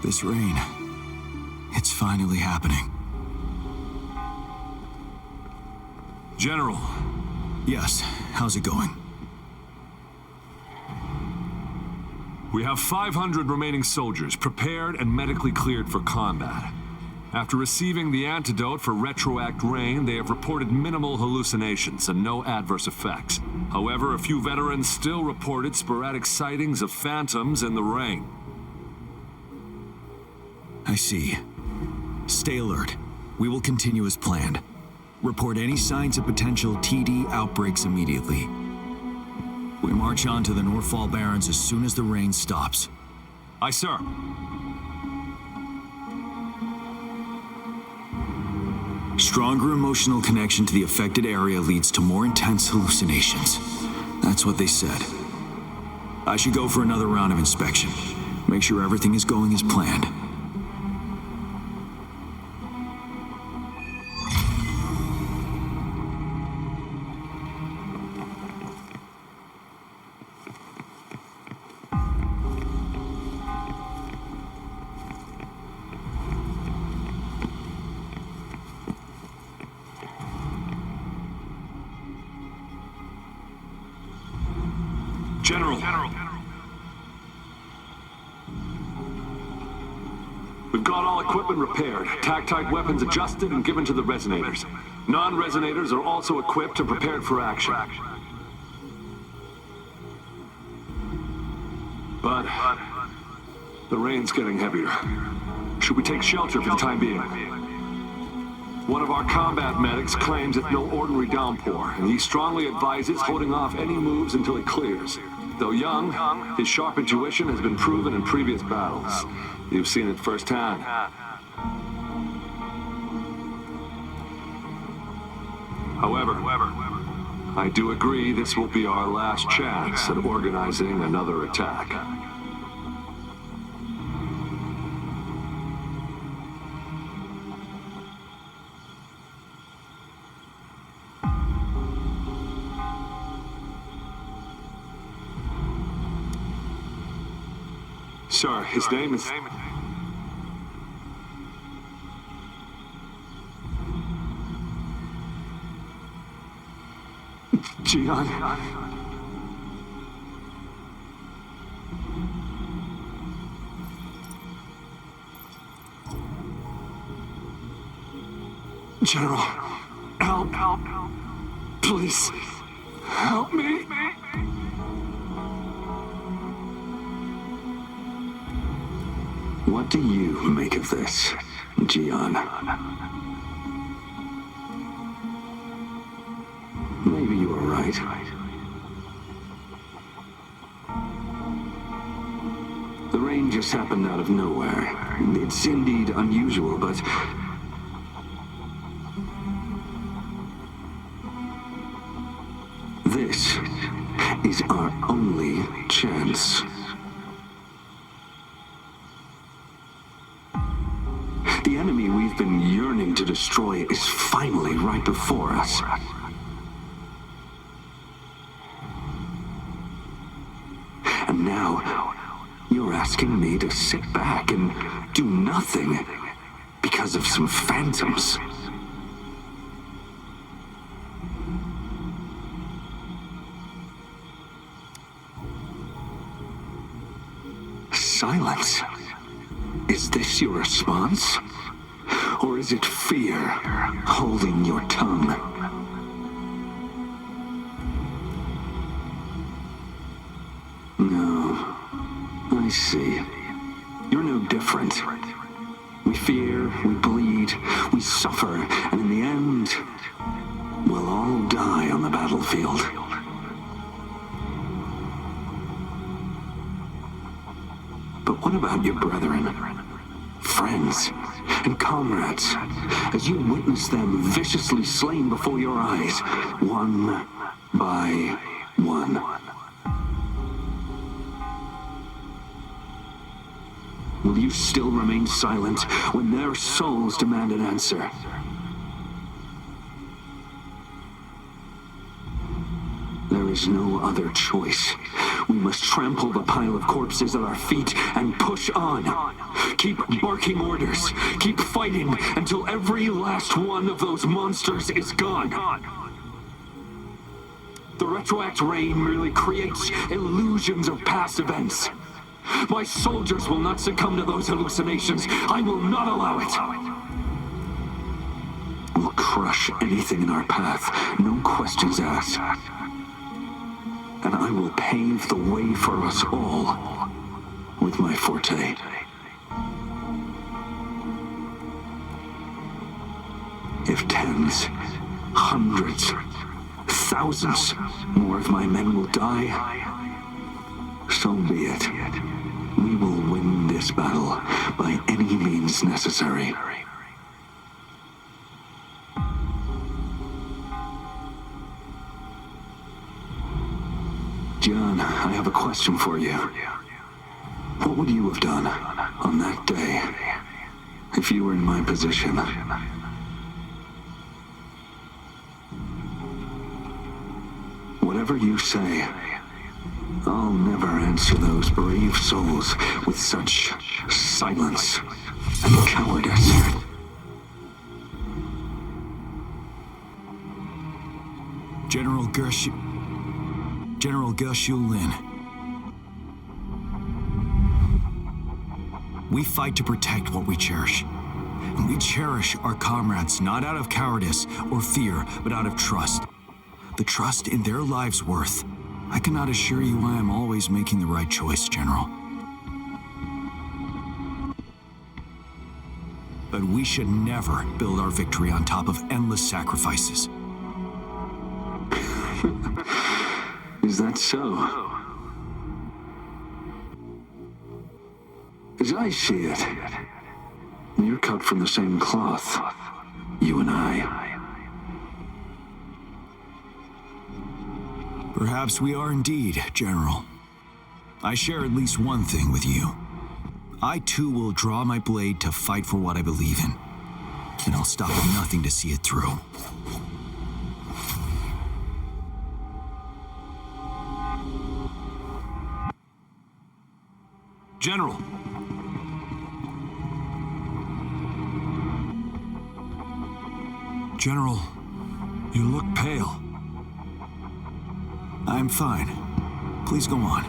This rain, it's finally happening. General. Yes, how's it going? We have 500 remaining soldiers prepared and medically cleared for combat. After receiving the antidote for retroact rain, they have reported minimal hallucinations and no adverse effects. However, a few veterans still reported sporadic sightings of phantoms in the rain. I see. Stay alert. We will continue as planned. Report any signs of potential TD outbreaks immediately. We march on to the Northfall Barrens as soon as the rain stops. Aye, sir. Stronger emotional connection to the affected area leads to more intense hallucinations. That's what they said. I should go for another round of inspection. Make sure everything is going as planned. General. We've got all equipment repaired, tac-type weapons adjusted and given to the resonators. Non-resonators are also equipped and prepared for action. But the rain's getting heavier. Should we take shelter for the time being? One of our combat medics claims it's no ordinary downpour, and he strongly advises holding off any moves until it clears. Though young, his sharp intuition has been proven in previous battles. You've seen it firsthand. However, I do agree this will be our last chance at organizing another attack. Sir, his name is... Jian. General, help. Please, help me. What do you make of this, Jian? Maybe you are right. The rain just happened out of nowhere. It's indeed unusual, but... this is our only chance. The enemy we've been yearning to destroy is finally right before us. And now, you're asking me to sit back and do nothing because of some phantoms. Silence. Is this your response? Or is it fear holding your tongue? No, I see. You're no different. We fear, we bleed, we suffer, and in the end, we'll all die on the battlefield. But what about your brethren, friends, and comrades, as you witness them viciously slain before your eyes, one by one? Will you still remain silent when their souls demand an answer? There is no other choice. We must trample the pile of corpses at our feet and push on. Keep barking orders. Keep fighting until every last one of those monsters is gone. The retroact rain merely creates illusions of past events. My soldiers will not succumb to those hallucinations. I will not allow it. We'll crush anything in our path, no questions asked. And I will pave the way for us all with my forte. If tens, hundreds, thousands more of my men will die, so be it. We will win this battle by any means necessary. John, I have a question for you. What would you have done on that day if you were in my position? Whatever you say, I'll never answer those brave souls with such silence and cowardice. General Gershu Lin. We fight to protect what we cherish. And we cherish our comrades not out of cowardice or fear, but out of trust. The trust in their lives' worth. I cannot assure you I am always making the right choice, General. But we should never build our victory on top of endless sacrifices. Is that so? As I see it, you're cut from the same cloth, you and I. Perhaps we are indeed, General. I share at least one thing with you. I too will draw my blade to fight for what I believe in. And I'll stop at nothing to see it through. General. General, you look pale. I'm fine. Please go on.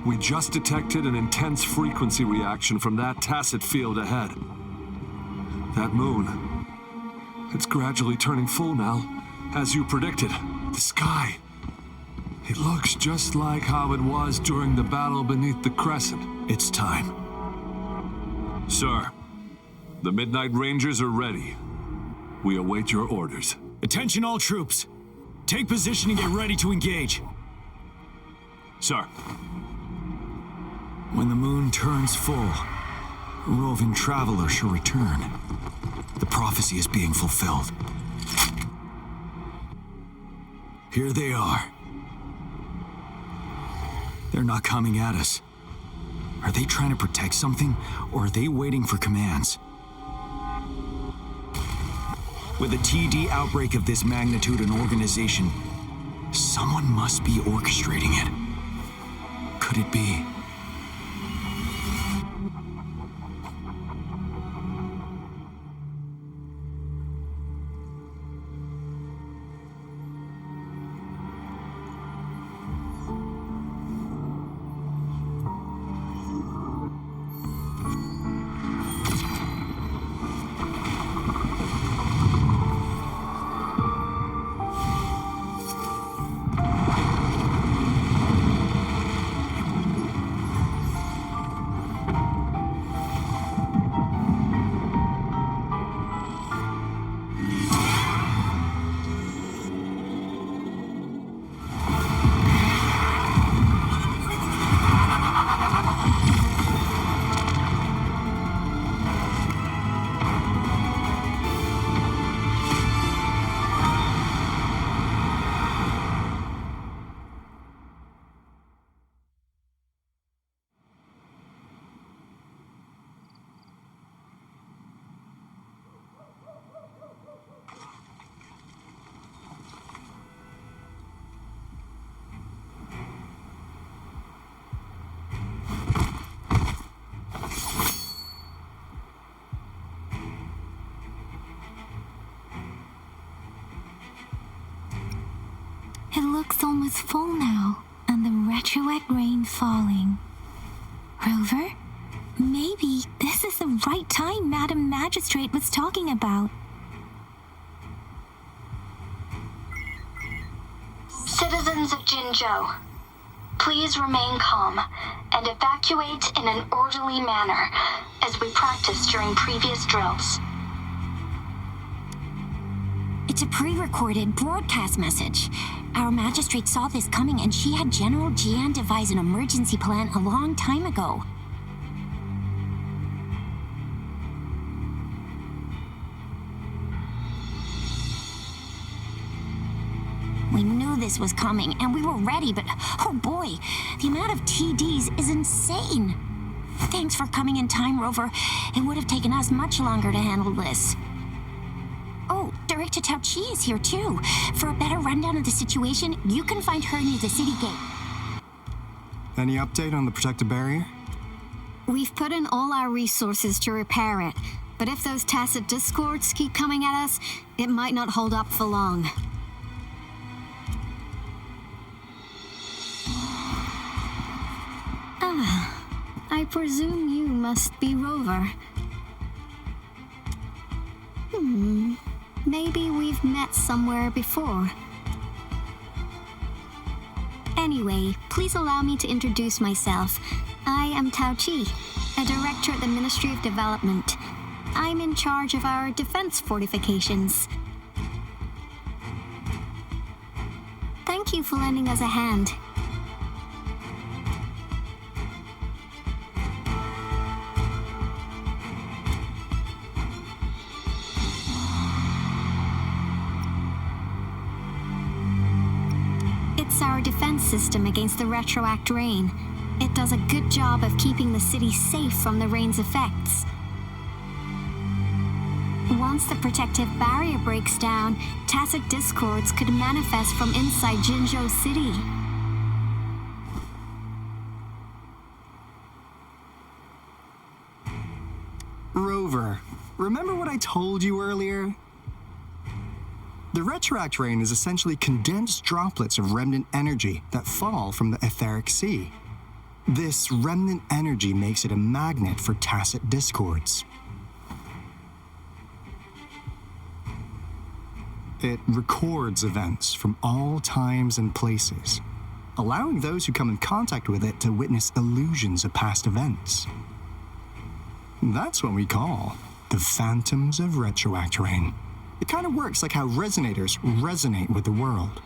We just detected an intense frequency reaction from that tacit field ahead. That moon, it's gradually turning full now, as you predicted. The sky, it looks just like how it was during the battle beneath the crescent. It's time. Sir, the Midnight Rangers are ready. We await your orders. Attention all troops. Take position and get ready to engage. Sir. When the moon turns full, a roving traveler shall return. The prophecy is being fulfilled. Here they are. They're not coming at us. Are they trying to protect something, or are they waiting for commands? With a TD outbreak of this magnitude and organization, someone must be orchestrating it. Could it be? It looks almost full now, and the retroact rain falling. Rover, maybe this is the right time Madam Magistrate was talking about. Citizens of Jinzhou, please remain calm and evacuate in an orderly manner, as we practiced during previous drills. It's a pre-recorded broadcast message. Our magistrate saw this coming and she had General Jian devise an emergency plan a long time ago. We knew this was coming and we were ready, but oh boy, the amount of TDs is insane. Thanks for coming in time, Rover. It would have taken us much longer to handle this. Oh, Director Tao Chi is here too. For a better rundown of the situation, you can find her near the city gate. Any update on the protective barrier? We've put in all our resources to repair it, but if those tacit discords keep coming at us, it might not hold up for long. I presume you must be Rover. Maybe we've met somewhere before. Anyway, please allow me to introduce myself. I am Tao Chi, a director at the Ministry of Development. I'm in charge of our defense fortifications. Thank you for lending us a hand. It's our defense system against the retroact rain. It does a good job of keeping the city safe from the rain's effects. Once the protective barrier breaks down, tacit discords could manifest from inside Jinzhou City. Rover, remember what I told you earlier? The retroact rain is essentially condensed droplets of remnant energy that fall from the etheric sea. This remnant energy makes it a magnet for tacit discords. It records events from all times and places, allowing those who come in contact with it to witness illusions of past events. That's what we call the phantoms of retroact rain. It kind of works like how resonators resonate with the world.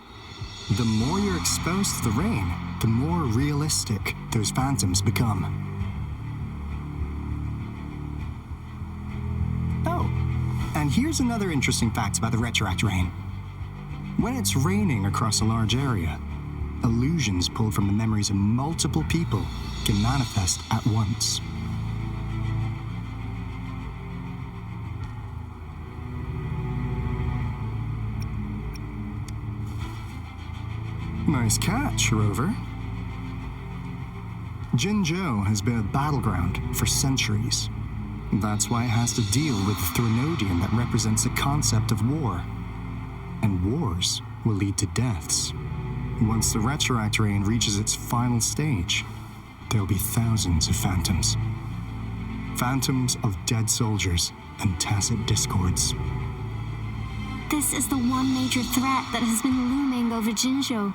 The more you're exposed to the rain, the more realistic those phantoms become. Oh, and here's another interesting fact about the retroact rain. When it's raining across a large area, illusions pulled from the memories of multiple people can manifest at once. Nice catch, Rover. Jinzhou has been a battleground for centuries. That's why it has to deal with the Threnodian that represents the concept of war. And wars will lead to deaths. Once the retroact rain reaches its final stage, there'll be thousands of phantoms. Phantoms of dead soldiers and tacit discords. This is the one major threat that has been looming over Jinzhou.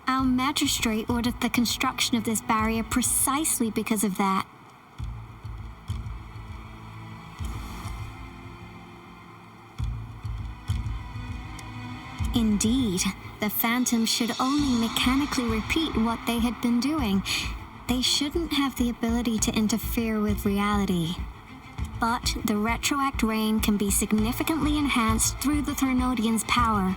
Our magistrate ordered the construction of this barrier precisely because of that. Indeed, the phantoms should only mechanically repeat what they had been doing. They shouldn't have the ability to interfere with reality. But the retroact rain can be significantly enhanced through the Threnodian's power.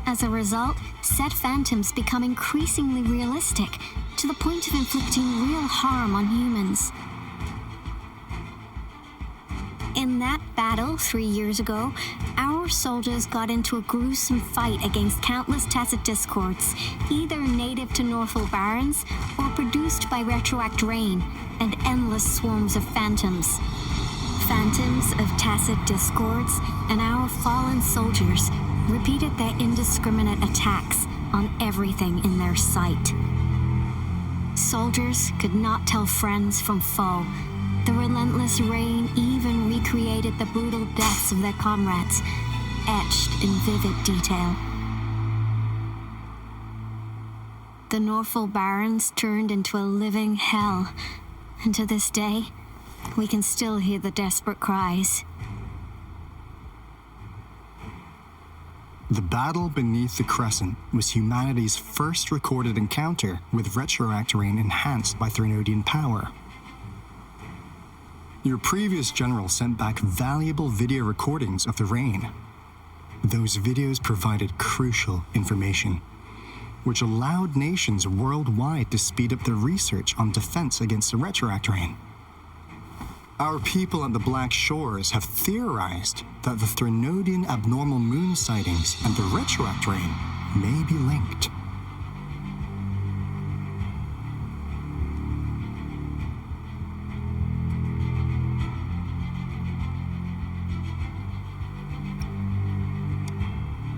As a result, said phantoms become increasingly realistic, to the point of inflicting real harm on humans. In that battle 3 years ago, our soldiers got into a gruesome fight against countless tacit discords, either native to Northwall Barrens or produced by retroact rain and endless swarms of phantoms. Phantoms of tacit discords and our fallen soldiers repeated their indiscriminate attacks on everything in their sight. Soldiers could not tell friends from foe. The relentless rain even recreated the brutal deaths of their comrades, etched in vivid detail. The Norfolk Barrens turned into a living hell, and to this day, we can still hear the desperate cries. The battle beneath the Crescent was humanity's first recorded encounter with retroact rain enhanced by Threnodian power. Your previous general sent back valuable video recordings of the rain. Those videos provided crucial information, which allowed nations worldwide to speed up their research on defense against the retroact rain. Our people at the Black Shores have theorized that the Threnodian abnormal moon sightings and the retroact rain may be linked.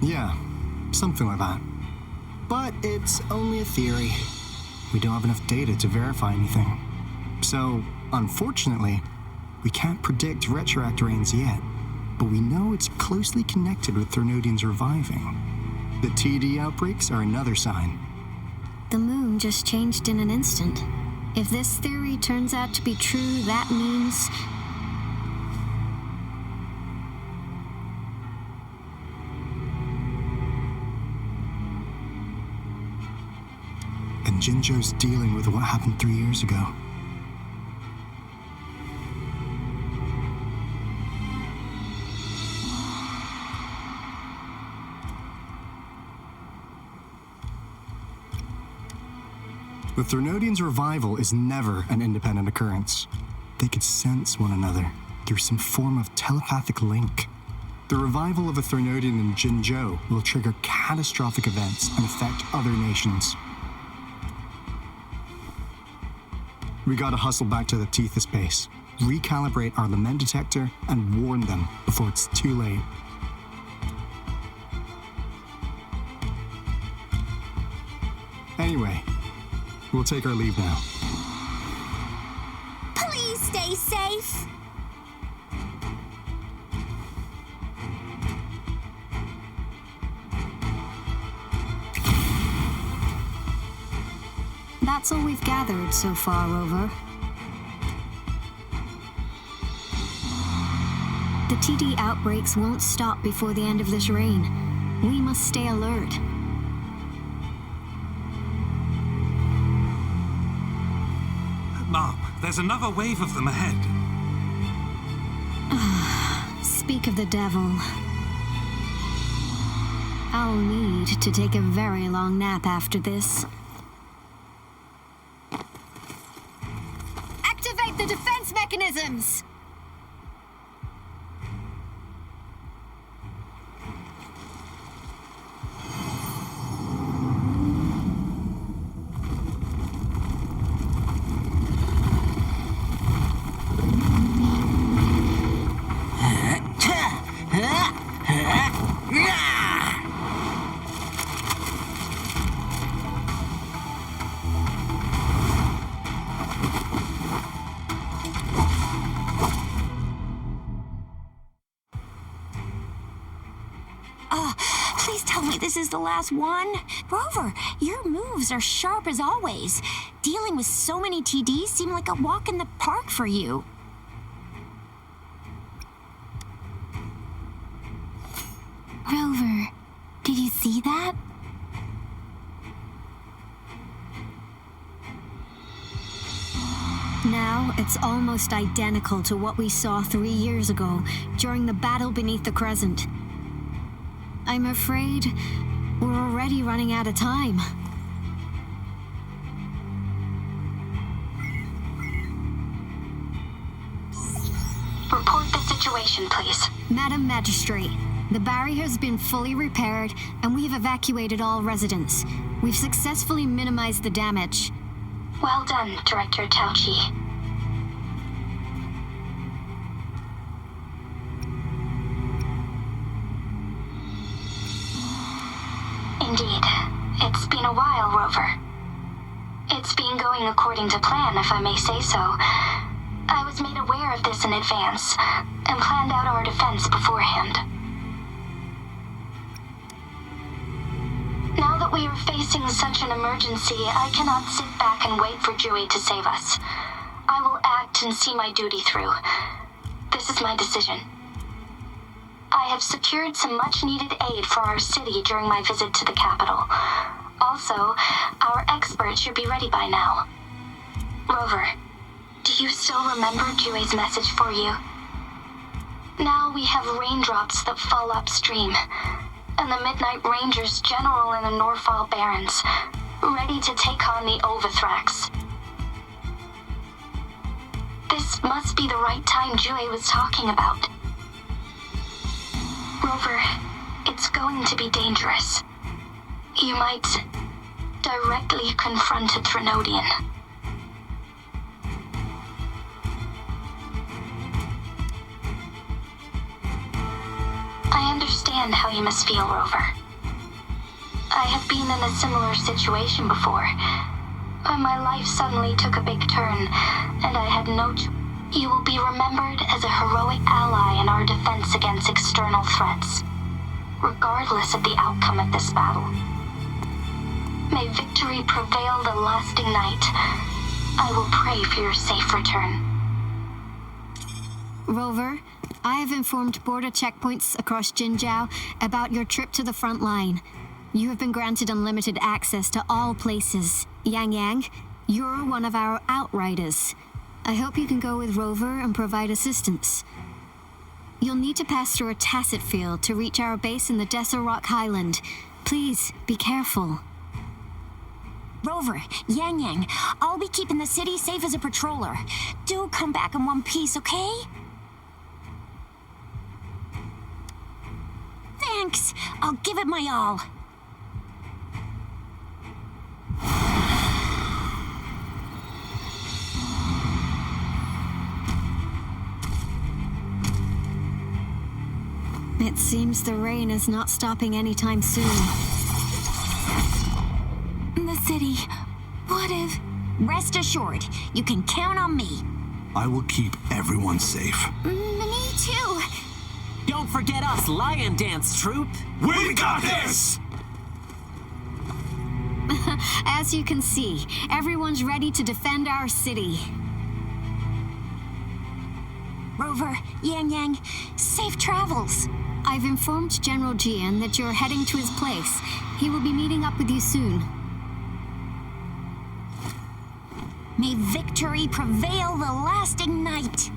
Yeah, something like that. But it's only a theory. We don't have enough data to verify anything. So, unfortunately, we can't predict retroact rains yet, but we know it's closely connected with Threnodians reviving. The TD outbreaks are another sign. The moon just changed in an instant. If this theory turns out to be true, that means... And Jinzhou's dealing with what happened 3 years ago. The Threnodians' revival is never an independent occurrence. They could sense one another through some form of telepathic link. The revival of a Threnodian in Jinzhou will trigger catastrophic events and affect other nations. We gotta hustle back to the Tethys base, recalibrate our lament detector, and warn them before it's too late. Anyway, we'll take our leave now. Please stay safe. That's all we've gathered so far, Rover. The TD outbreaks won't stop before the end of this rain. We must stay alert. Mom, there's another wave of them ahead. Speak of the devil. I'll need to take a very long nap after this. Activate the defense mechanisms! Please tell me this is the last one. Rover, your moves are sharp as always. Dealing with so many TDs seemed like a walk in the park for you. Rover, did you see that? Now, it's almost identical to what we saw 3 years ago during the battle beneath the Crescent. I'm afraid we're already running out of time. Report the situation, please. Madam Magistrate, the barrier has been fully repaired and we have evacuated all residents. We've successfully minimized the damage. Well done, Director Tauchi. in a while, Rover. It's been going according to plan, if I may say so. I was made aware of this in advance, and planned out our defense beforehand. Now that we are facing such an emergency, I cannot sit back and wait for Dewey to save us. I will act and see my duty through. This is my decision. I have secured some much-needed aid for our city during my visit to the capital. Also, our experts should be ready by now. Rover, do you still remember Dewey's message for you? Now we have raindrops that fall upstream, and the Midnight Rangers General in the Norfall Barrens, ready to take on the Overthrax. This must be the right time Dewey was talking about. Rover, it's going to be dangerous. You might directly confront a Trinodian. I understand how you must feel, Rover. I have been in a similar situation before, when my life suddenly took a big turn, and I had no choice. You will be remembered as a heroic ally in our defense against external threats, regardless of the outcome of this battle. May victory prevail the lasting night. I will pray for your safe return. Rover, I have informed border checkpoints across Jinzhou about your trip to the front line. You have been granted unlimited access to all places. Yang Yang, you're one of our outriders. I hope you can go with Rover and provide assistance. You'll need to pass through a tacit field to reach our base in the Desert Rock Highland. Please, be careful. Rover, Yang Yang, I'll be keeping the city safe as a patroller. Do come back in one piece, okay? Thanks. I'll give it my all. It seems the rain is not stopping anytime soon. The city. What if... Rest assured, you can count on me. I will keep everyone safe. Me too. Don't forget us, Lion Dance Troop! We got this! As you can see, everyone's ready to defend our city. Rover, Yang Yang, safe travels. I've informed General Jian that you're heading to his place. He will be meeting up with you soon. May victory prevail the lasting night.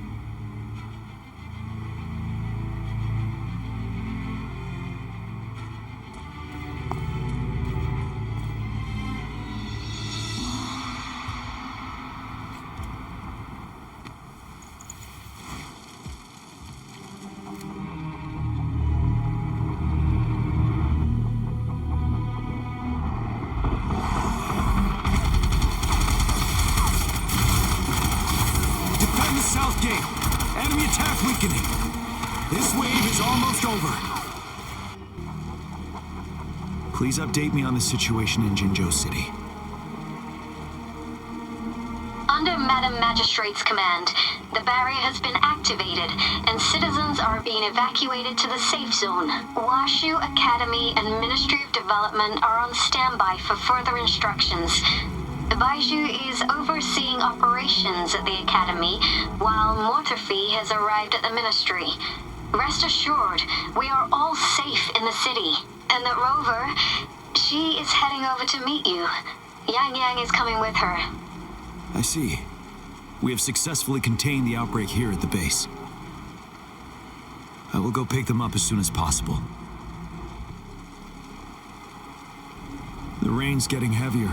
Enemy attack weakening. This wave is almost over. Please update me on the situation in Jinzhou City. Under Madam Magistrate's command, the barrier has been activated, and citizens are being evacuated to the safe zone. Washu Academy and Ministry of Development are on standby for further instructions. Baiju is overseeing operations at the Academy, while Mortherfee has arrived at the Ministry. Rest assured, we are all safe in the city, and that Rover, she is heading over to meet you. Yang Yang is coming with her. I see. We have successfully contained the outbreak here at the base. I will go pick them up as soon as possible. The rain's getting heavier.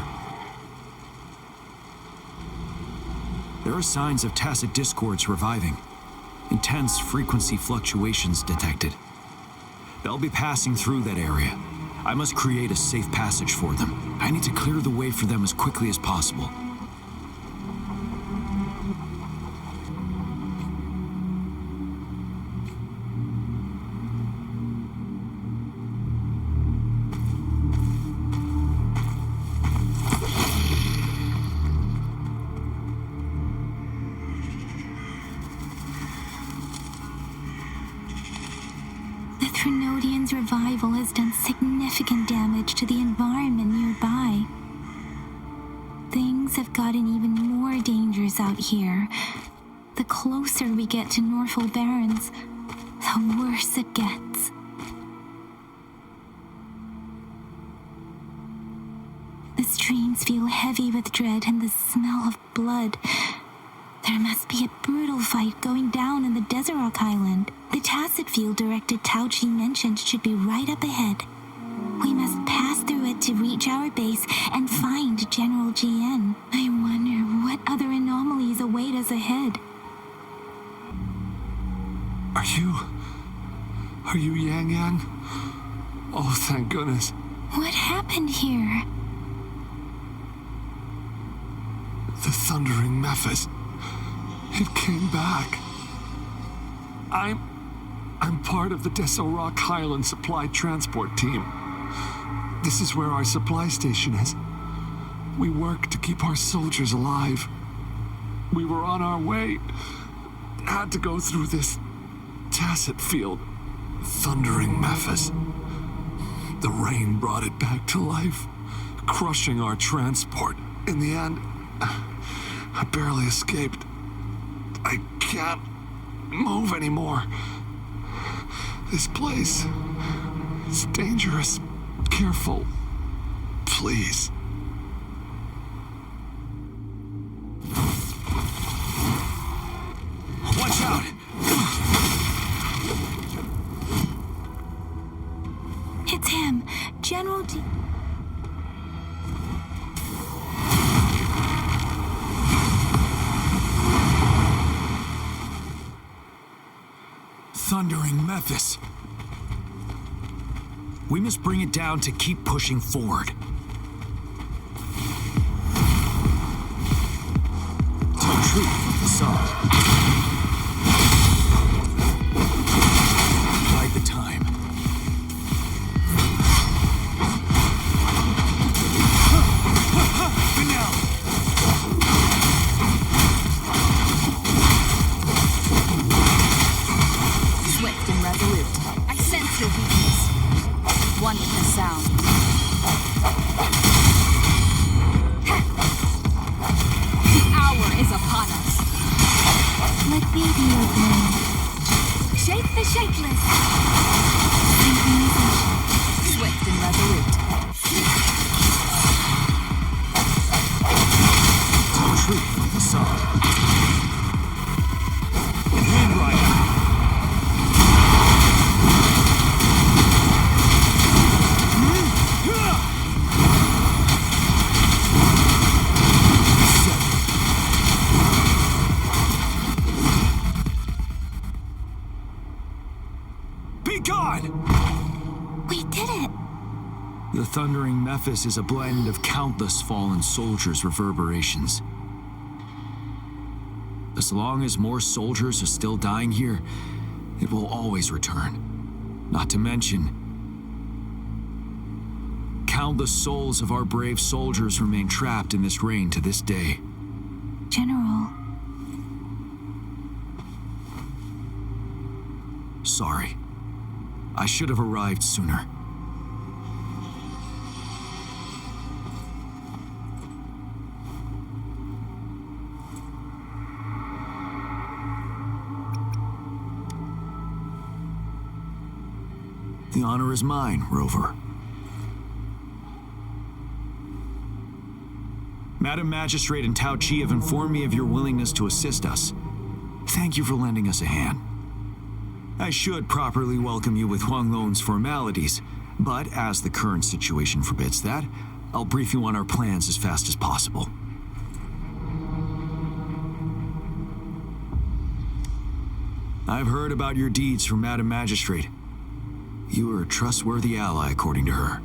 There are signs of tacit discords reviving. Intense frequency fluctuations detected. They'll be passing through that area. I must create a safe passage for them. I need to clear the way for them as quickly as possible. Trinodian's revival has done significant damage to the environment nearby. Things have gotten even more dangerous out here. The closer we get to Norfolk Barrens, the worse it gets. The streams feel heavy with dread and the smell of blood. There must be a brutal fight going down in the Desert Rock Island. The Tacit field directed Tao Chi mentioned should be right up ahead. We must pass through it to reach our base and find General GN. I wonder what other anomalies await us ahead. Are you Yang Yang? Oh, thank goodness. What happened here? The thundering Mephis. It came back. I'm part of the Deso Rock Highland Supply Transport Team. This is where our supply station is. We work to keep our soldiers alive. We were on our way. Had to go through this Tacit field. Thundering Mephis. The rain brought it back to life, crushing our transport. In the end, I barely escaped. I can't move anymore. This place is dangerous. Careful. Please. Watch out! It's him, General D. Thundering Mephis. We must bring it down to keep pushing forward. Tell truth with the salt. Bide the time. Swift and resolute. I sense your weakness. One with the sound. The hour is upon us. Let me be your blade. Shake the shakeless. Swift and resolute. Tell truth with the salt. Handwriting. Be gone! We did it! The thundering Mephis is a blend of countless fallen soldiers' reverberations. As long as more soldiers are still dying here, it will always return. Not to mention, countless souls of our brave soldiers remain trapped in this rain to this day. General. Sorry. I should have arrived sooner. The honor is mine, Rover. Madam Magistrate and Tao Chi have informed me of your willingness to assist us. Thank you for lending us a hand. I should properly welcome you with Huanglong's formalities, but as the current situation forbids that, I'll brief you on our plans as fast as possible. I've heard about your deeds from Madam Magistrate. You are a trustworthy ally, according to her.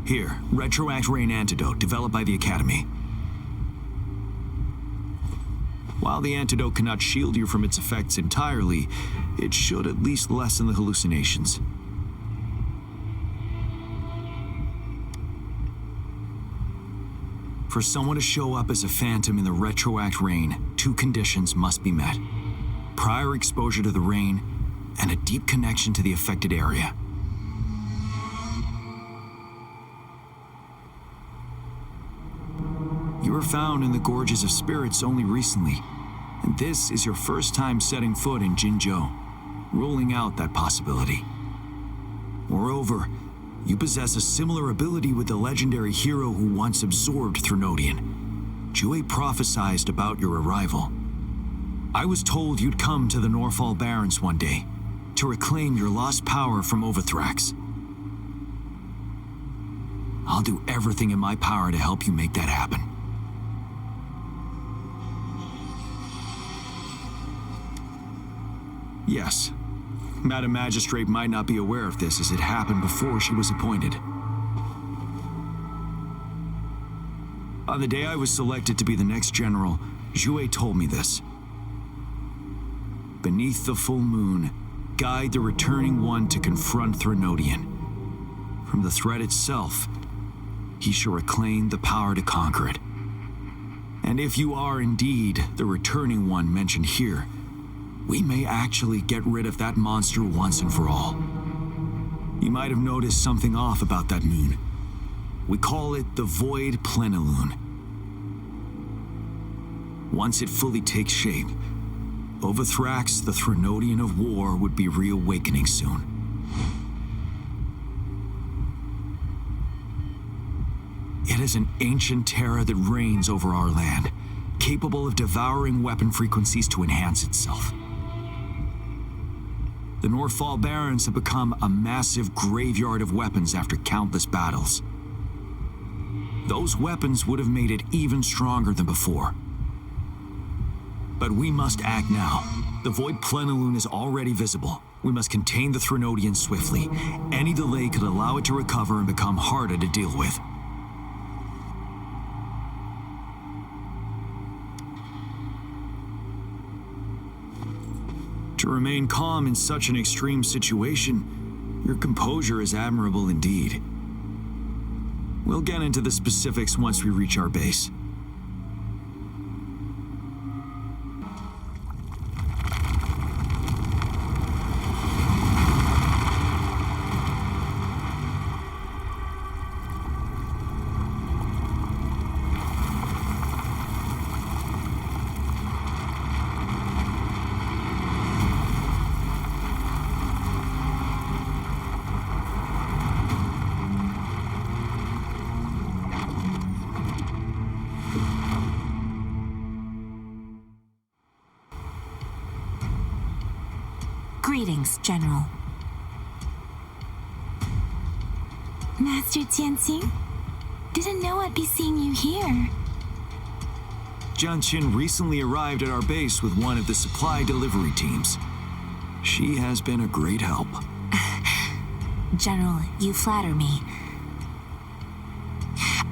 Here, Retroact Rain Antidote, developed by the Academy. While the antidote cannot shield you from its effects entirely, it should at least lessen the hallucinations. For someone to show up as a phantom in the Retroact Rain, two conditions must be met. prior exposure to the rain, and a deep connection to the affected area. You were found in the Gorges of Spirits only recently, and this is your first time setting foot in Jinzhou, ruling out that possibility. Moreover, you possess a similar ability with the legendary hero who once absorbed Threnodian. Jue prophesied about your arrival. I was told you'd come to the Norfall Barrens one day to reclaim your lost power from Overthrax. I'll do everything in my power to help you make that happen. Yes, Madam Magistrate might not be aware of this as it happened before she was appointed. On the day I was selected to be the next general, Jue told me this. Beneath the full moon, guide the returning one to confront Threnodian. From the threat itself, he shall reclaim the power to conquer it. And if you are indeed the returning one mentioned here, we may actually get rid of that monster once and for all. You might have noticed something off about that moon. We call it the Void Plenilune. Once it fully takes shape, Overthrax, the Threnodian of War, would be reawakening soon. It is an ancient terror that reigns over our land, capable of devouring weapon frequencies to enhance itself. The Norfall Barrens have become a massive graveyard of weapons after countless battles. Those weapons would have made it even stronger than before. But we must act now. The Void Plenilune is already visible. We must contain the Threnodian swiftly. Any delay could allow it to recover and become harder to deal with. To remain calm in such an extreme situation, your composure is admirable indeed. We'll get into the specifics once we reach our base. Greetings, General. Master Jianxing? Didn't know I'd be seeing you here. Jian Qin recently arrived at our base with one of the supply delivery teams. She has been a great help. General, you flatter me.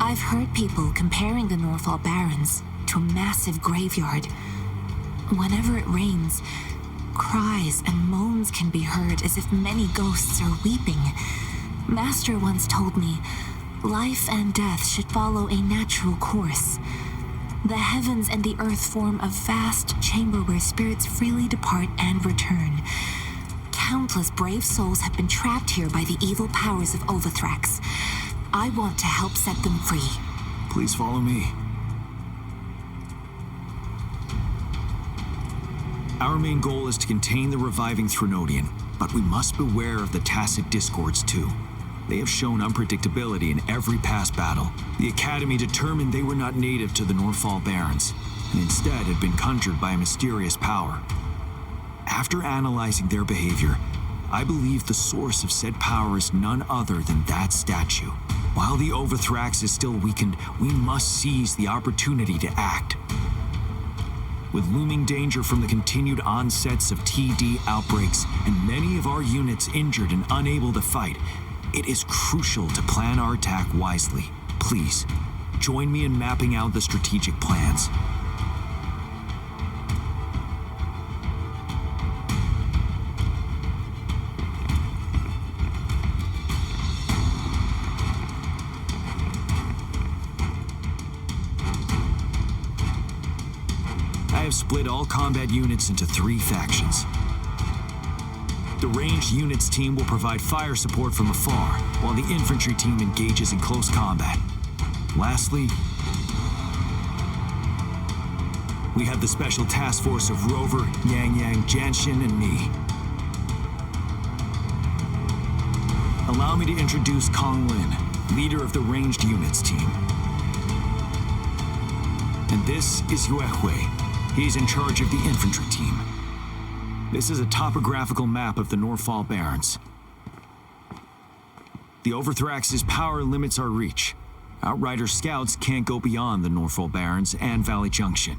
I've heard people comparing the Norfall Barrens to a massive graveyard. Whenever it rains, cries and moans can be heard as if many ghosts are weeping. Master once told me, life and death should follow a natural course. The heavens and the earth form a vast chamber where spirits freely depart and return. Countless brave souls have been trapped here by the evil powers of Overthrax. I want to help set them free. Please follow me. Our main goal is to contain the reviving Threnodian, but we must beware of the tacit discords too. They have shown unpredictability in every past battle. The Academy determined they were not native to the Norfall Barrens, and instead had been conjured by a mysterious power. After analyzing their behavior, I believe the source of said power is none other than that statue. While the Overthrax is still weakened, we must seize the opportunity to act. With looming danger from the continued onsets of TD outbreaks and many of our units injured and unable to fight, it is crucial to plan our attack wisely. Please, join me in mapping out the strategic plans. I have split all combat units into 3 factions. The ranged units team will provide fire support from afar, while the infantry team engages in close combat. Lastly, we have the special task force of Rover, Yang Yang, Janshin, and me. Allow me to introduce Kong Lin, leader of the ranged units team. And this is Yue Hui. He's in charge of the infantry team. This is a topographical map of the Norfall Barrens. The Overthrax's power limits our reach. Outrider scouts can't go beyond the Norfall Barrens and Valley Junction.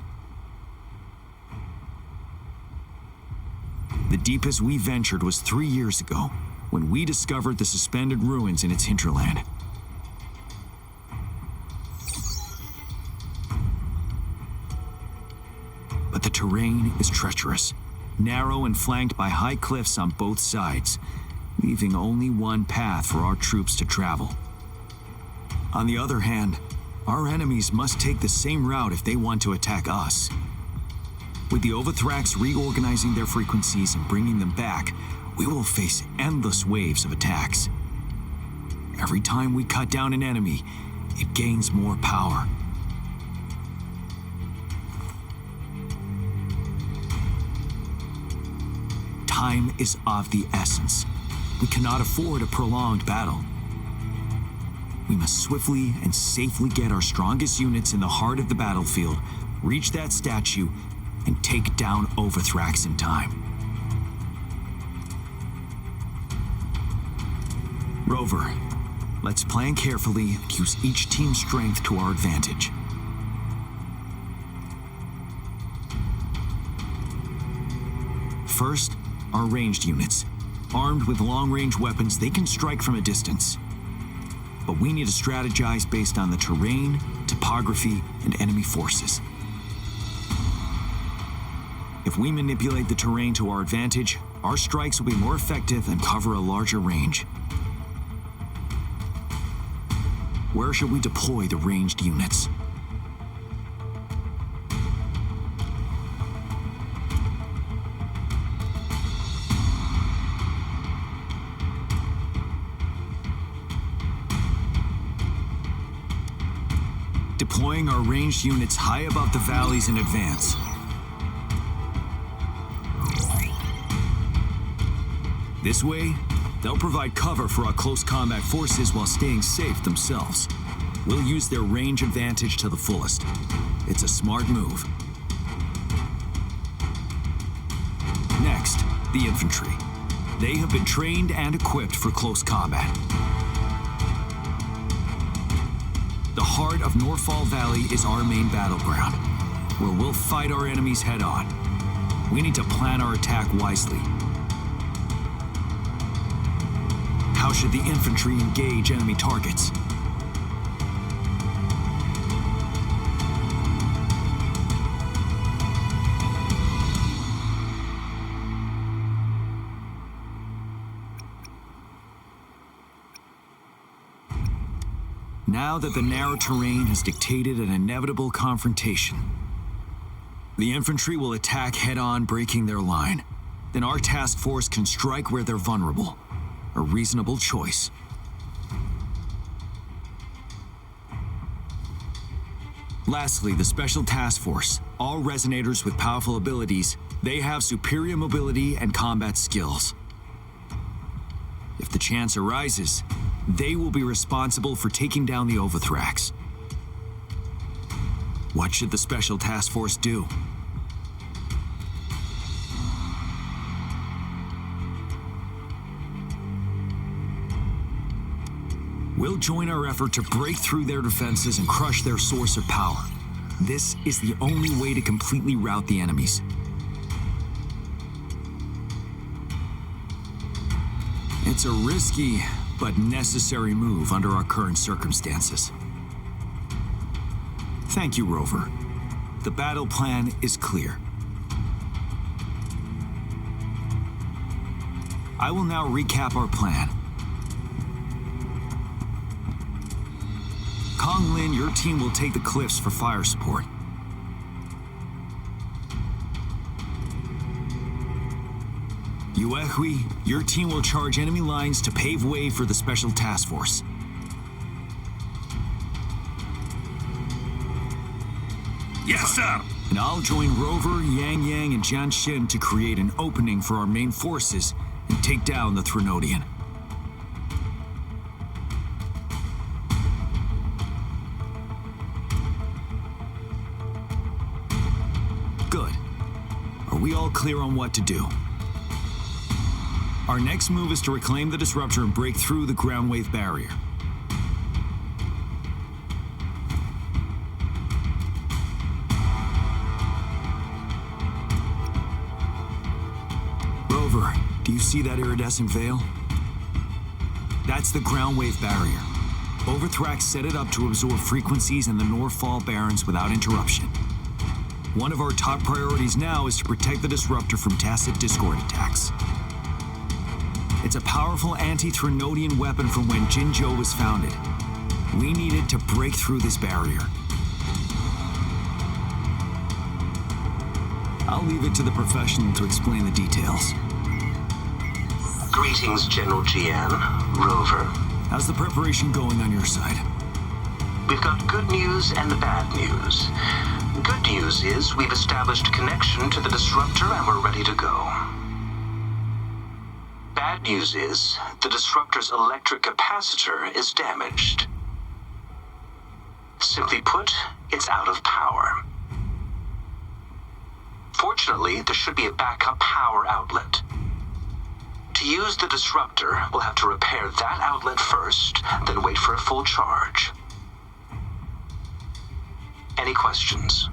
The deepest we ventured was 3 years ago, when we discovered the suspended ruins in its hinterland. But the terrain is treacherous, narrow and flanked by high cliffs on both sides, leaving only one path for our troops to travel. On the other hand, our enemies must take the same route if they want to attack us. With the Overthrax reorganizing their frequencies and bringing them back, we will face endless waves of attacks. Every time we cut down an enemy, it gains more power. Time is of the essence. We cannot afford a prolonged battle. We must swiftly and safely get our strongest units in the heart of the battlefield, reach that statue, and take down Overthrax in time. Rover, let's plan carefully and use each team's strength to our advantage. First, our ranged units. Armed with long-range weapons, they can strike from a distance. But we need to strategize based on the terrain, topography, and enemy forces. If we manipulate the terrain to our advantage, our strikes will be more effective and cover a larger range. Where should we deploy the ranged units? Deploying our ranged units high above the valleys in advance. This way, they'll provide cover for our close combat forces while staying safe themselves. We'll use their range advantage to the fullest. It's a smart move. Next, the infantry. They have been trained and equipped for close combat. The heart of Norfall Valley is our main battleground, where we'll fight our enemies head-on. We need to plan our attack wisely. How should the infantry engage enemy targets? Now that the narrow terrain has dictated an inevitable confrontation, the infantry will attack head-on, breaking their line. Then our task force can strike where they're vulnerable. A reasonable choice. Lastly, the Special Task Force. All resonators with powerful abilities, they have superior mobility and combat skills. If the chance arises, they will be responsible for taking down the Overthrax. What should the Special Task Force do? We'll join our effort to break through their defenses and crush their source of power. This is the only way to completely rout the enemies. It's a risky but necessary move under our current circumstances. Thank you, Rover. The battle plan is clear. I will now recap our plan. Kong Lin, your team will take the cliffs for fire support. Uehui, your team will charge enemy lines to pave way for the Special Task Force. Yes, sir! And I'll join Rover, Yang Yang, and Jian Xin to create an opening for our main forces and take down the Threnodian. Good. Are we all clear on what to do? Our next move is to reclaim the disruptor and break through the ground wave barrier. Rover, do you see that iridescent veil? That's the ground wave barrier. Overthrax set it up to absorb frequencies in the Norfall Barrens without interruption. One of our top priorities now is to protect the disruptor from tacit discord attacks. It's a powerful anti-Threnodian weapon from when Jinzhou was founded. We need it to break through this barrier. I'll leave it to the professional to explain the details. Greetings, General Jian, Rover. How's the preparation going on your side? We've got good news and the bad news. Good news is we've established connection to the disruptor and we're ready to go. Bad news is the disruptor's electric capacitor is damaged. Simply put, it's out of power. Fortunately, there should be a backup power outlet. To use the disruptor, we'll have to repair that outlet first, then wait for a full charge. Any questions?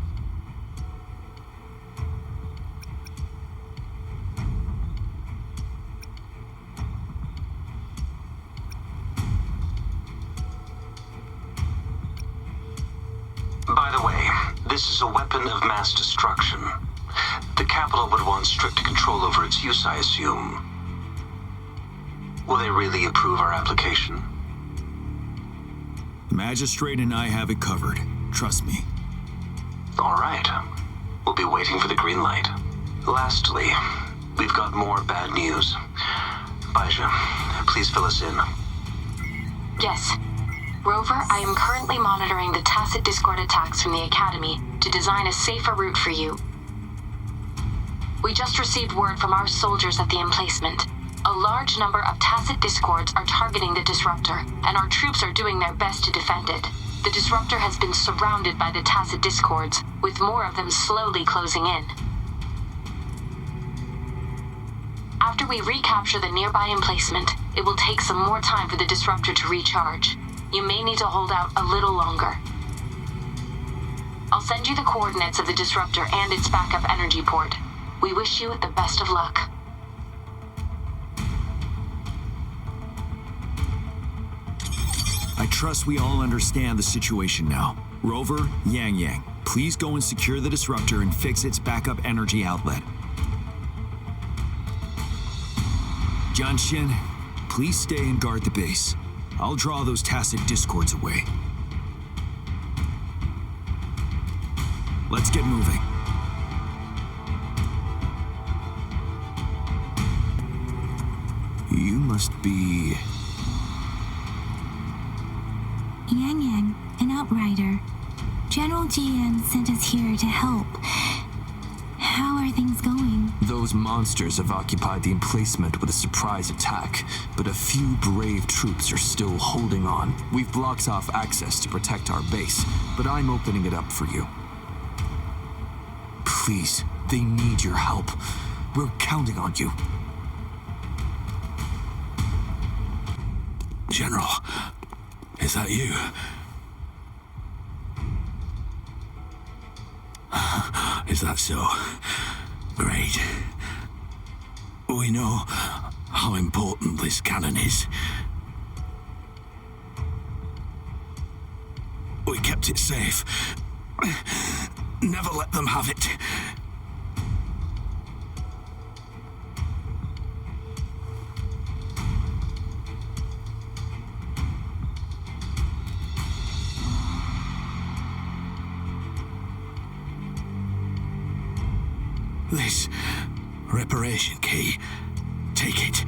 By the way, this is a weapon of mass destruction. The capital would want strict control over its use, I assume. Will they really approve our application? The magistrate and I have it covered. Trust me. All right. We'll be waiting for the green light. Lastly, we've got more bad news. Baija, please fill us in. Yes. Rover, I am currently monitoring the tacit discord attacks from the Academy to design a safer route for you. We just received word from our soldiers at the emplacement. A large number of tacit discords are targeting the disruptor, and our troops are doing their best to defend it. The disruptor has been surrounded by the tacit discords, with more of them slowly closing in. After we recapture the nearby emplacement, it will take some more time for the disruptor to recharge. You may need to hold out a little longer. I'll send you the coordinates of the disruptor and its backup energy port. We wish you the best of luck. I trust we all understand the situation now. Rover, Yang Yang, please go and secure the disruptor and fix its backup energy outlet. Jian Xin, please stay and guard the base. I'll draw those tacit discords away. Let's get moving. You must be... Yang Yang, an outrider. General Jian sent us here to help. How are things going? Those monsters have occupied the emplacement with a surprise attack, but a few brave troops are still holding on. We've blocked off access to protect our base, but I'm opening it up for you. Please, they need your help. We're counting on you. General, is that you? Is that so? Great. We know how important this cannon is. We kept it safe. Never let them have it. This reparation key, Take it.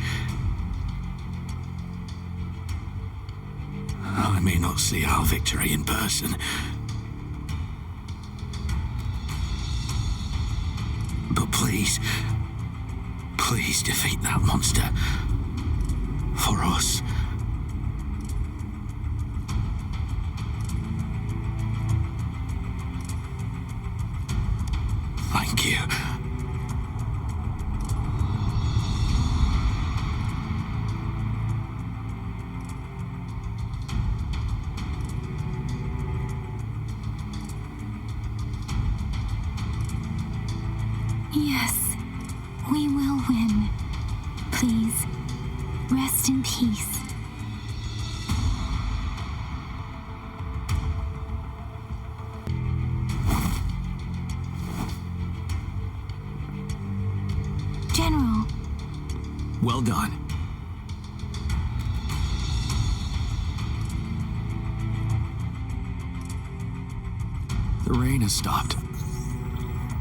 I may not see our victory in person, but please defeat that monster. For us. Thank you. Yes, we will win. Please, rest in peace. General. Well done. The rain has stopped.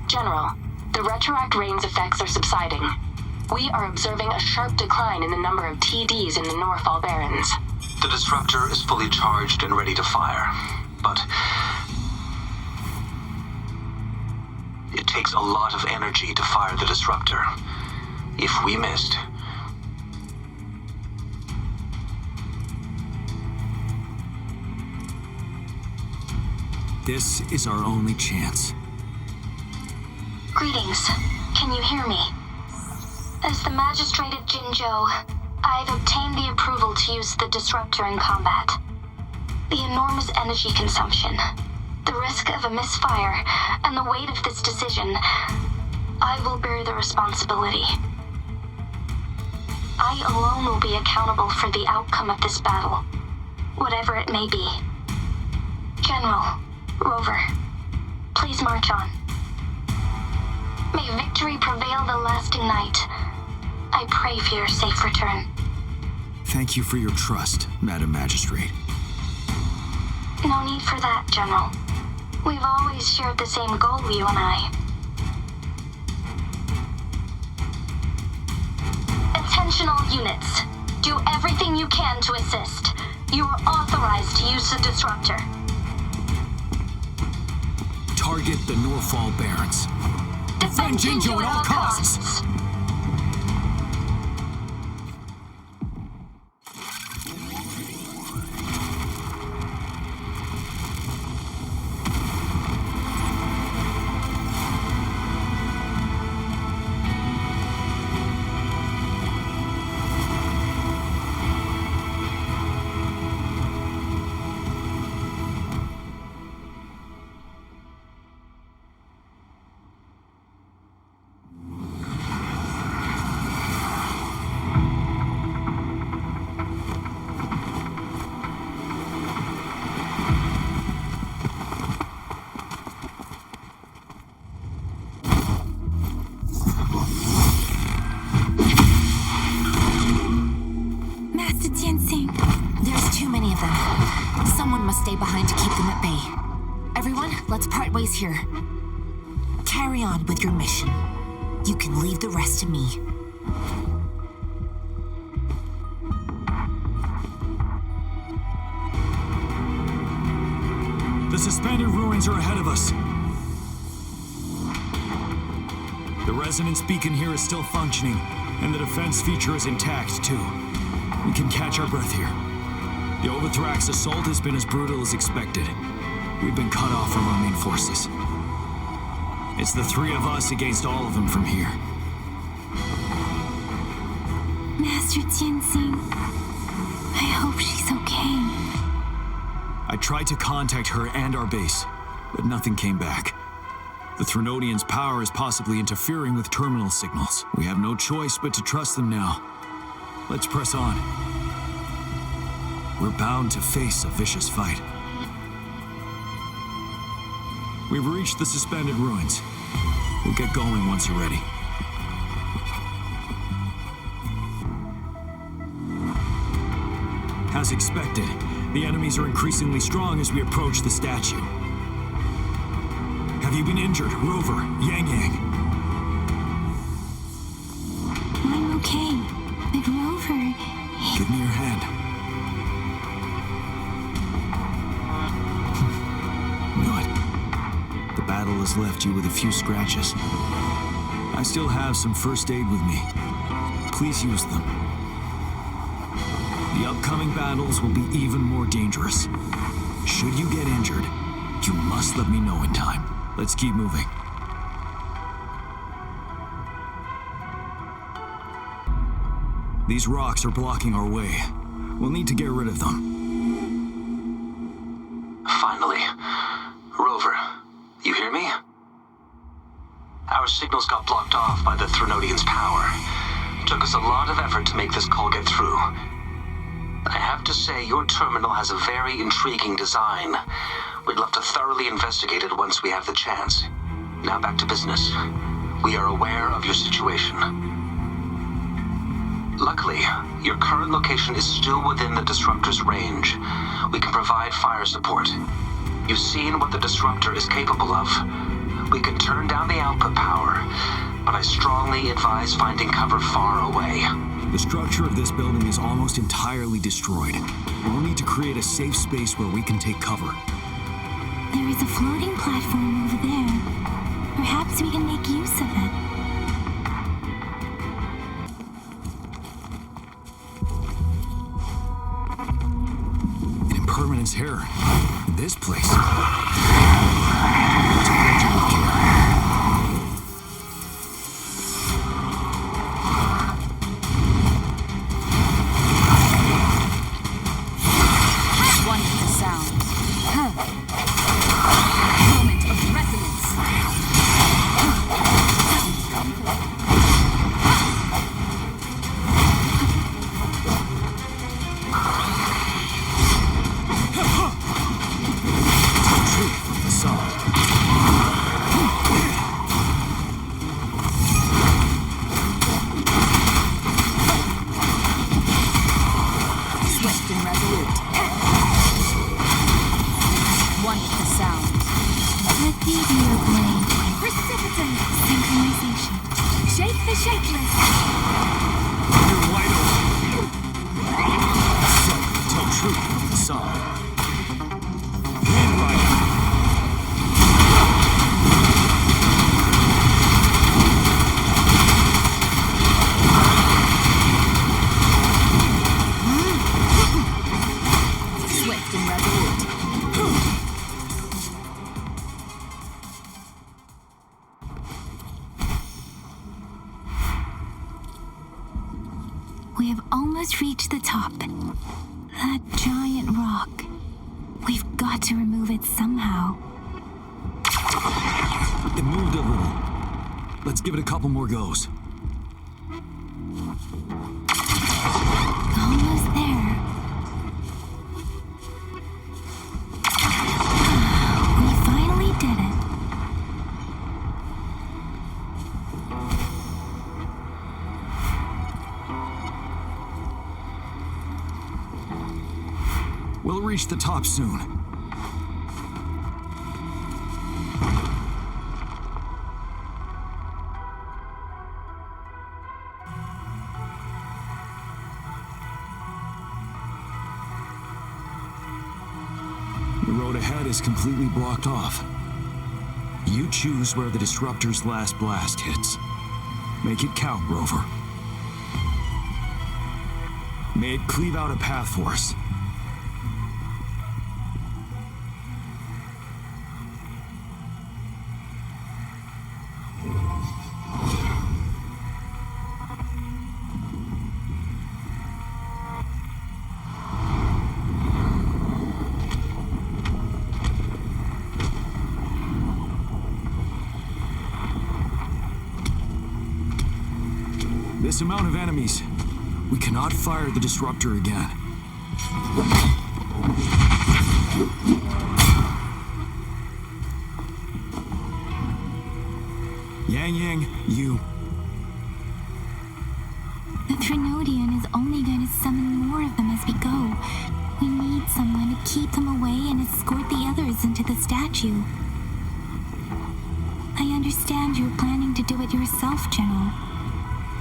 General, the retroact rain's effects are subsiding. We are observing a sharp decline in the number of TDs in the Norfall Barrens. The disruptor is fully charged and ready to fire, but it takes a lot of energy to fire the disruptor. If we missed, this is our only chance. Greetings. Can you hear me? As the Magistrate of Jinzhou, I've obtained the approval to use the disruptor in combat. The enormous energy consumption, the risk of a misfire, and the weight of this decision, I will bear the responsibility. I alone will be accountable for the outcome of this battle, whatever it may be. General, Rover, please march on. May victory prevail the lasting night. I pray for your safe return. Thank you for your trust, Madam Magistrate. No need for that, General. We've always shared the same goal, you and I. Attention all units. Do everything you can to assist. You are authorized to use the disruptor. Target the Norfall Barrens. Defend Jinzhou at all costs! Stay behind to keep them at bay. Everyone, let's part ways here. Carry on with your mission. You can leave the rest to me. The suspended ruins are ahead of us. The resonance beacon here is still functioning, and the defense feature is intact, too. We can catch our breath here. The Overthrax assault has been as brutal as expected. We've been cut off from our main forces. It's the three of us against all of them from here. Master Jianxing, I hope she's okay. I tried to contact her and our base, but nothing came back. The Threnodians' power is possibly interfering with terminal signals. We have no choice but to trust them now. Let's press on. We're bound to face a vicious fight. We've reached the suspended ruins. We'll get going once you're ready. As expected, the enemies are increasingly strong as we approach the statue. Have you been injured, Rover, Yang Yang? I'm okay. Give me your hand. Good. The battle has left you with a few scratches. I still have some first aid with me. Please use them. The upcoming battles will be even more dangerous. Should you get injured, you must let me know in time. Let's keep moving. These rocks are blocking our way. We'll need to get rid of them. Finally. Rover, you hear me? Our signals got blocked off by the Threnodian's power. It took us a lot of effort to make this call get through. I have to say, your terminal has a very intriguing design. We'd love to thoroughly investigate it once we have the chance. Now back to business. We are aware of your situation. Luckily, your current location is still within the Disruptor's range. We can provide fire support. You've seen what the Disruptor is capable of. We can turn down the output power, but I strongly advise finding cover far away. The structure of this building is almost entirely destroyed. We'll need to create a safe space where we can take cover. There is a floating platform over there. Perhaps we can make use of it. An impermanence hair. In this place. We have almost reached the top. That giant rock. We've got to remove it somehow. It moved a little. Let's give it a couple more goes. Almost there. We finally did it. We'll reach the top soon. The road ahead is completely blocked off. You choose where the Disruptor's last blast hits. Make it count, Rover. May it cleave out a path for us. This amount of enemies, we cannot fire the Disruptor again. Yang, you. The Threnodian is only going to summon more of them as we go. We need someone to keep them away and escort the others into the statue. I understand you're planning to do it yourself, General.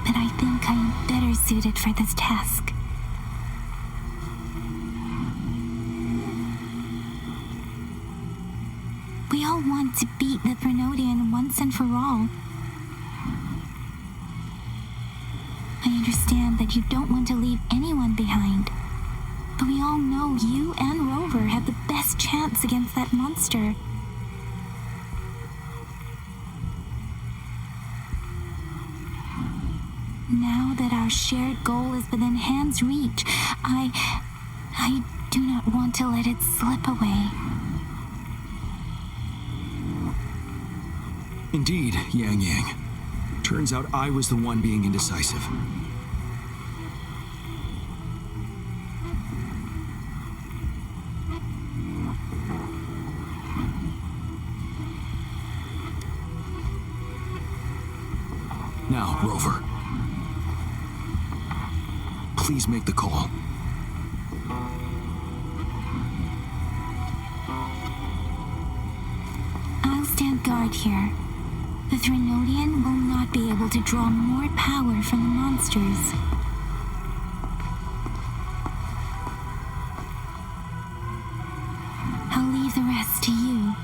But I think I am better suited for this task. to beat the Prenodian once and for all. I understand that you don't want to leave anyone behind, but we all know you and Rover have the best chance against that monster. Now that our shared goal is within hand's reach, I do not want to let it slip away. Indeed, Yang Yang. Turns out I was the one being indecisive. Now, Rover. Please make the call. I'll stand guard here. The Threnodian will not be able to draw more power from the monsters. I'll leave the rest to you.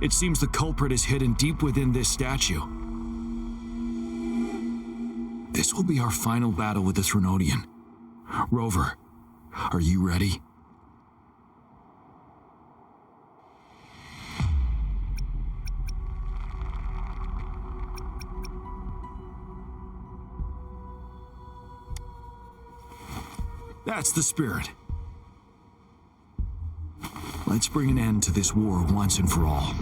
It seems the culprit is hidden deep within this statue. This will be our final battle with the Threnodian. Rover, are you ready? That's the spirit. Let's bring an end to this war once and for all.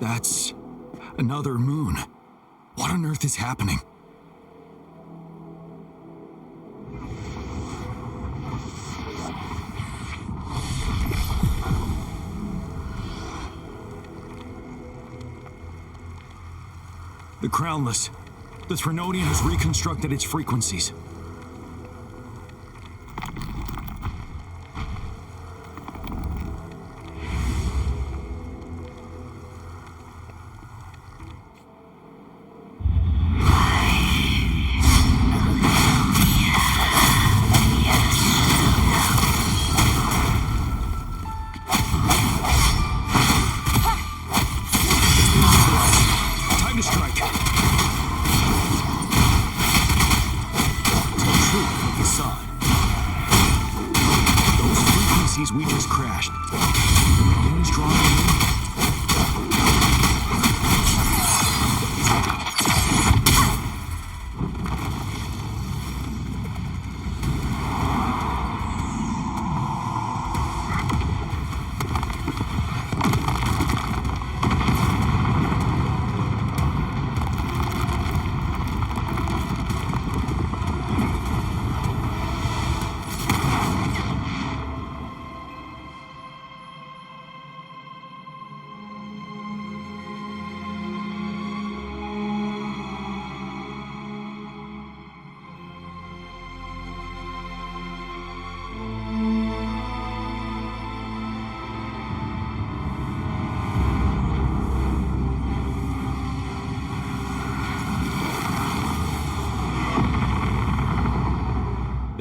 That's another moon. What on earth is happening? The Crownless. The Threnodian has reconstructed its frequencies. Time to strike.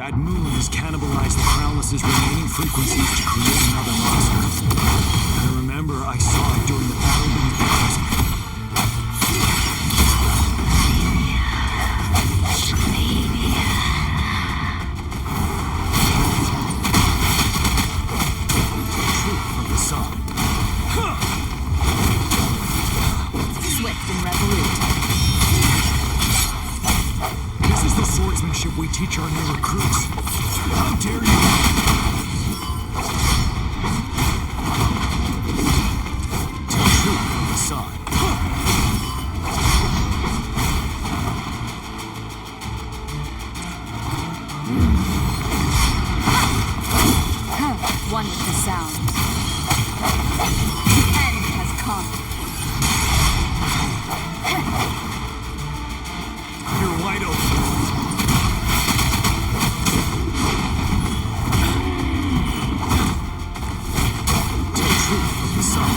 That moon has cannibalized the Crownless's remaining frequencies to create another monster. I remember I saw it during the battle beneath the cosmic. Truth of the sun. Swift and resolute. This is the swordsmanship we teach our new recruits. How dare you? To the truth of the sun. One with the sound. The end has come. You're wide open. To the truth of the sun.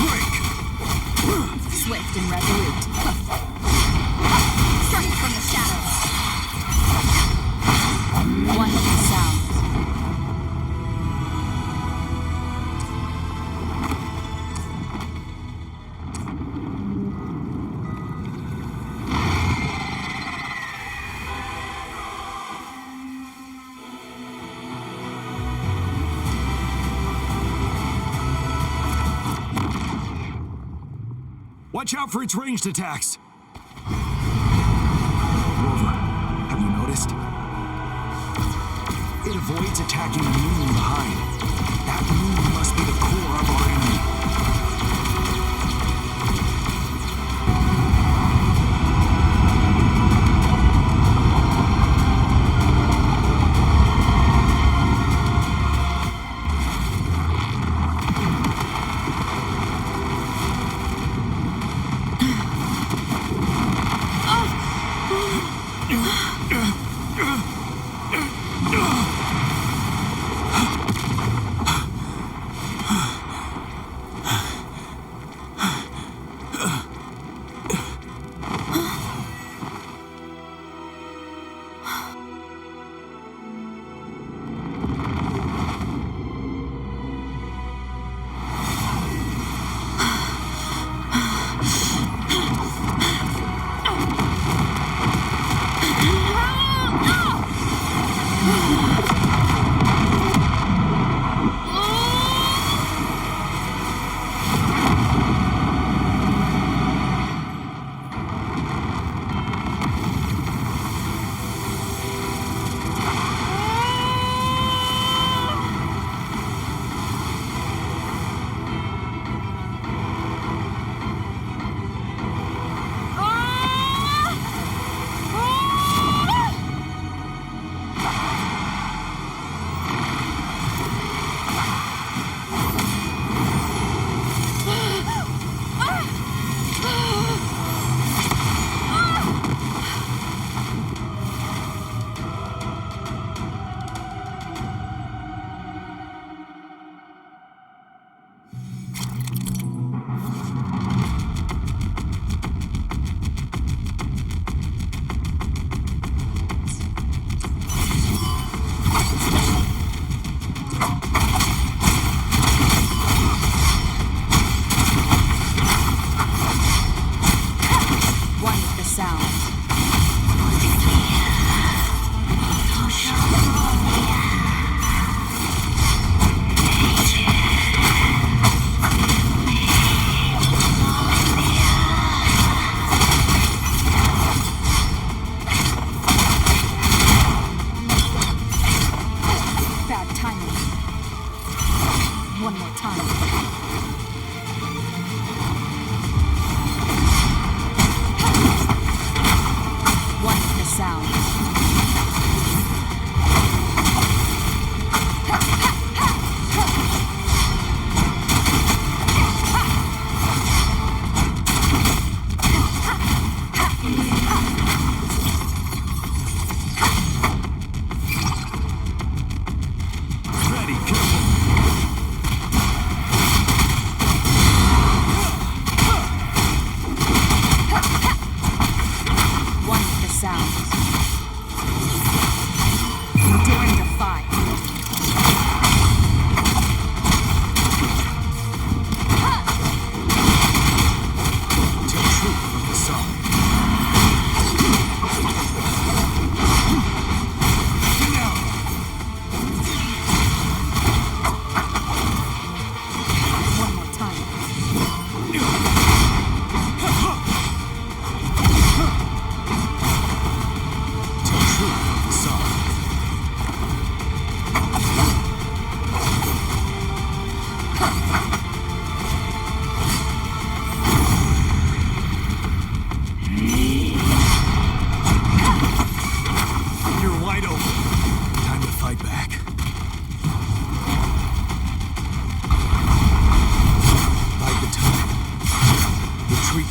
Break! Swift and resolute. Strike from the shadows. One with the sound. Watch out for its ranged attacks. Rover, have you noticed? It avoids attacking the moon behind. That moon must be the core of our enemy.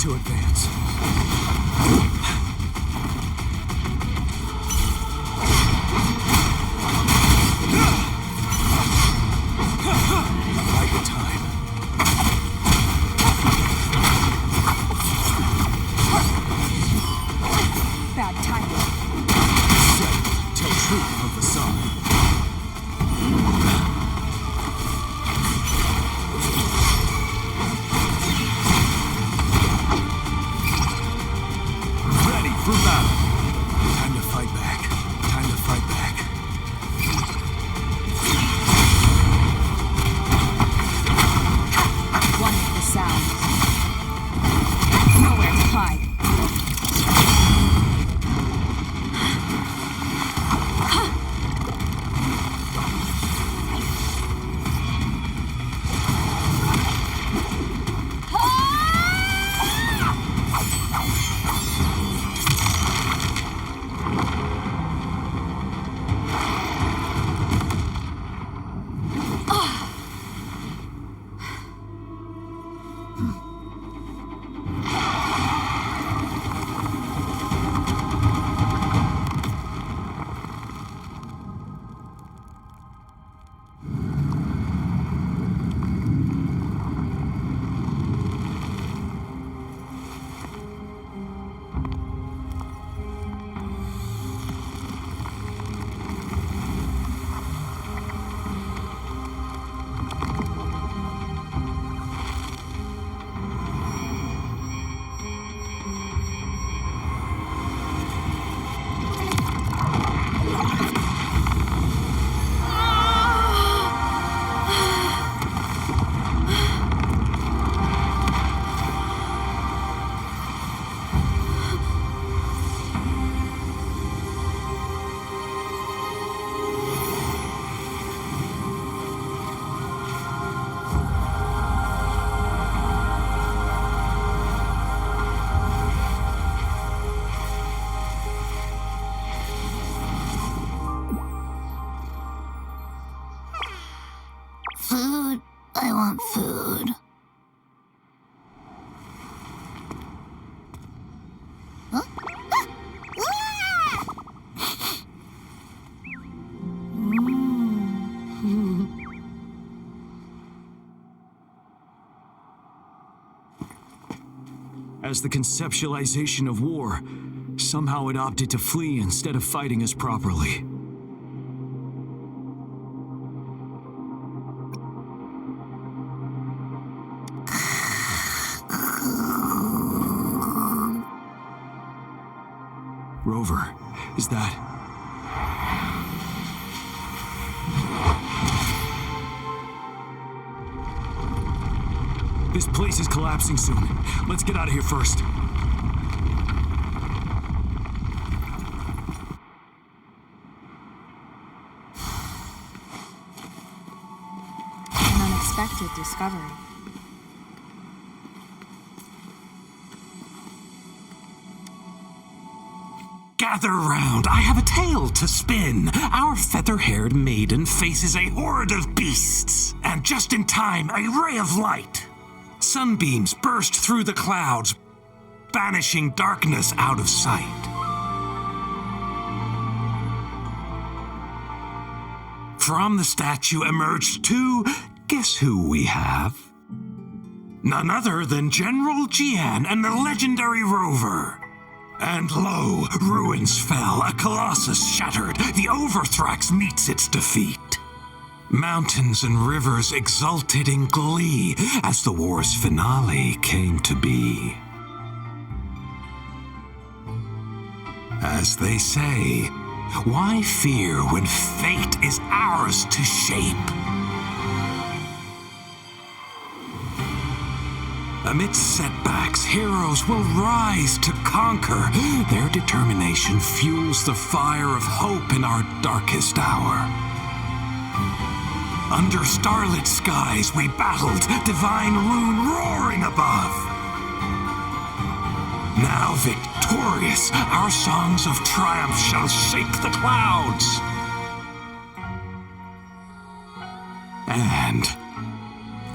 to advance. Bide the time. Bad timing. Set till truth of the sun. Ready for battle. Time to fight back. Time to fight back. One with the sound. Nowhere to hide. Food. I want food. Huh? As the conceptualization of war, somehow it opted to flee instead of fighting us properly. Rover, is that... This place is collapsing soon. Let's get out of here first. An unexpected discovery. Gather round, I have a tale to spin. Our feather-haired maiden faces a horde of beasts. And just in time, a ray of light. Sunbeams burst through the clouds, banishing darkness out of sight. From the statue emerged two, guess who we have? None other than General Jian and the legendary Rover. And lo, ruins fell, a colossus shattered, the Overthrax meets its defeat. Mountains and rivers exulted in glee as the war's finale came to be. As they say, why fear when fate is ours to shape? Amidst setbacks, heroes will rise to conquer. Their determination fuels the fire of hope in our darkest hour. Under starlit skies we battled, divine rune roaring above. Now victorious, our songs of triumph shall shake the clouds. And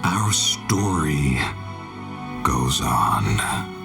our story goes on.